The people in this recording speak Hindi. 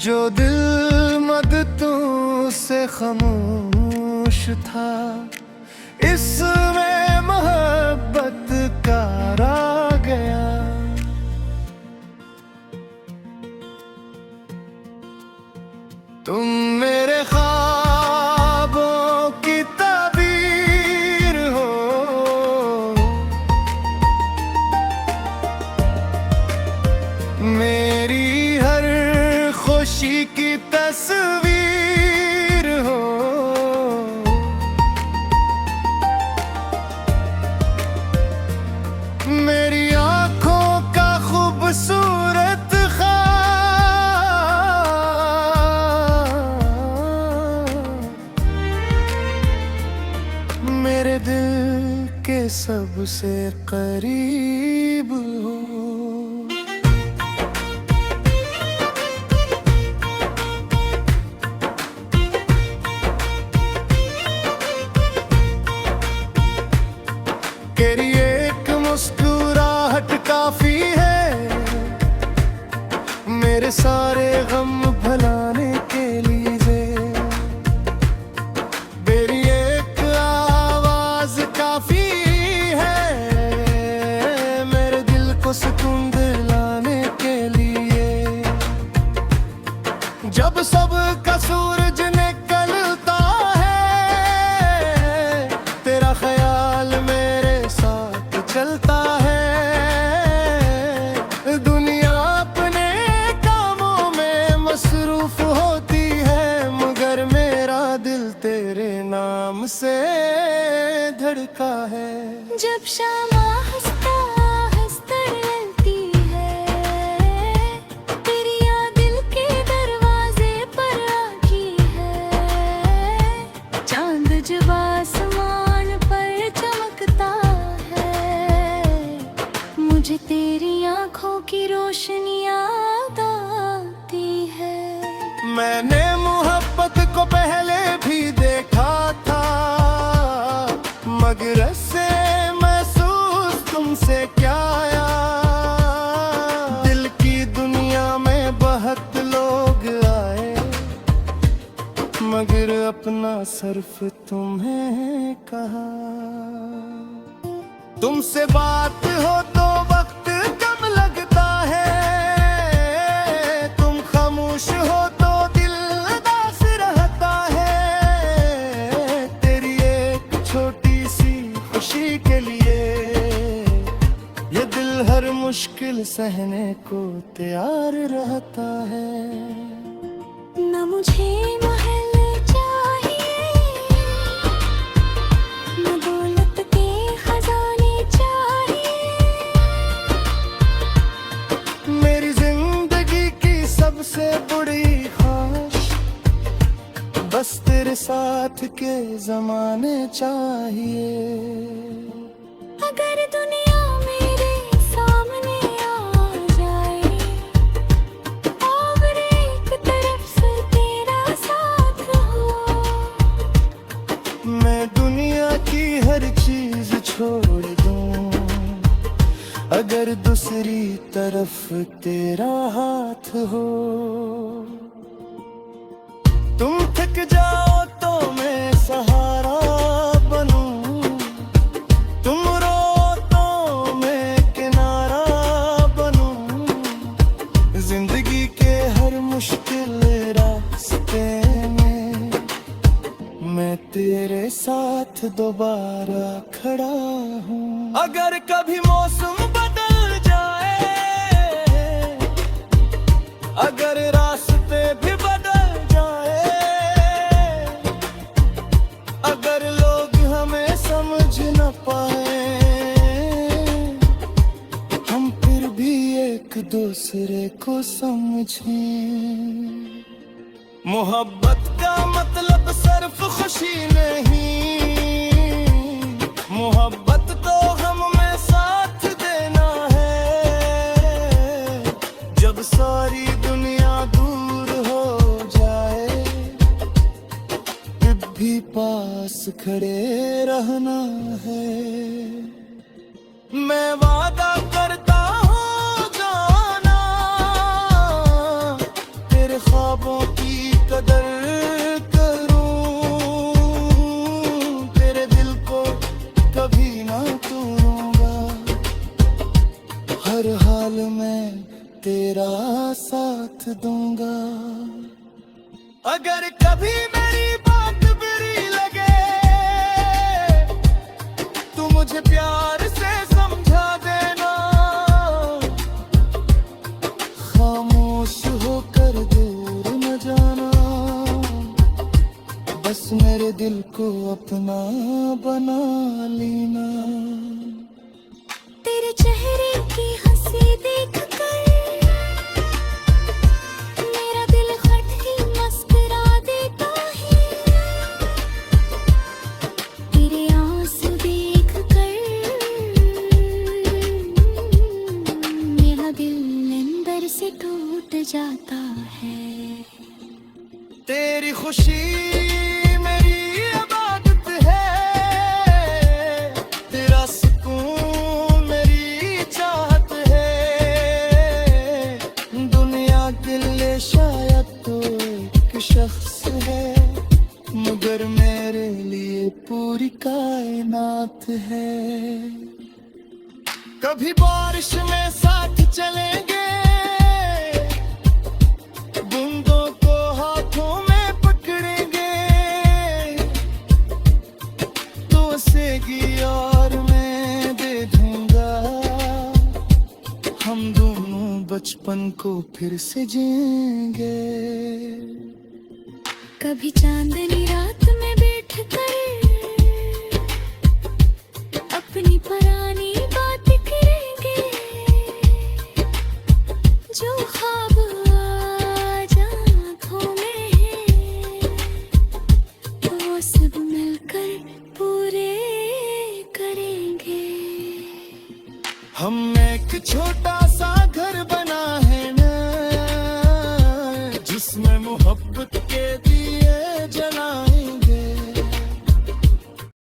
जो दिल मदतों से खामोश था, इसमें मोहब्बत का आ गया। तुम मेरे ख्वाबों की ताबीर हो, मेरी हर खुशी की तस्वीर हो। मेरी आंखों का खूबसूरत ख्वाब, मेरे दिल के सबसे करीब हो। तेरी एक मुस्कुराहट काफी है मेरे सारे गम भुलाने के लिए। तेरी एक आवाज काफी है मेरे दिल को सुकून दिलाने के लिए। जब सब का सूरज निकलता है, तेरा ख्याल चलता है। दुनिया अपने कामों में मसरूफ होती है, मगर मेरा दिल तेरे नाम से धड़का है। जब शामा हंसता हंसता रहती है, तेरी याद दिल के दरवाजे पर आकी है। चांद जब आसमान पर चमकता, मुझे तेरी आंखों की रोशनी याद आती है। मैंने मोहब्बत को पहले भी देखा था, मगर से महसूस तुमसे क्या आया। दिल की दुनिया में बहुत लोग आए, मगर अपना सिर्फ तुम्हें कहा। तुमसे बात हो तो वक्त कम लगता है, तुम खामोश हो तो दिल उदास रहता है। तेरी एक छोटी सी खुशी के लिए ये दिल हर मुश्किल सहने को तैयार रहता है। न मुझे महल चाहिए, न दौलत के खजाने चाहिए। मेरी जिंदगी की सबसे बड़ी ख्वाहिश बस तेरे साथ के जमाने चाहिए। अगर दुनिया मेरे सामने आ जाए और एक तरफ से तेरा साथ हो, मैं दुनिया की हर चीज छोड़ दूं अगर दूसरी तरफ तेरा हाथ हो। तुम थक जाओ तो मैं सहारा बनूं, तुम रो तो मैं किनारा बनूं। जिंदगी के हर मुश्किल रास्ते में मैं तेरे साथ दोबारा खड़ा हूँ। अगर कभी मौसम बदल जाए, अगर रास्ते भी बदल जाए, अगर लोग हमें समझ न पाए, हम फिर भी एक दूसरे को समझें। मोहब्बत का मतलब सिर्फ खुशी नहीं, मोहब्बत तो हम में साथ देना है। जब सारी दुनिया दूर हो जाए, तब भी पास खड़े रहना है। मैं वादा करता हूँ जाना तेरे ख्वाब अगर कभी मेरी बात बुरी लगे तू मुझे प्यार से समझा देना, खामोश होकर दूर न जाना, बस मेरे दिल को अपना बना लेना। तेरे चेहरे की हंसी देखकर मेरा दिल खट ही मुस्कुरा देता है, तेरे आंसू देखकर मेरा दिल अंदर से टूट जाता है। तेरी खुशी मेरी इबादत है, तेरा सुकून मेरी चाहत है, दुनिया के लिए शायद तो एक शख्स है, मगर मेरे लिए पूरी कायनात है। कभी बारिश में साथ चलेंगे, बूंदों को हाथों में पकड़ेंगे, तो हंसेगी और मैं दे दूंगा, हम दोनों बचपन को फिर से जिएंगे। कभी चांदनी रात में बैठकर अपनी पुरानी बात करेंगे, जो ख्वाब आज आँखों में है वो सब मिलकर पूरे करेंगे। हम एक छोटा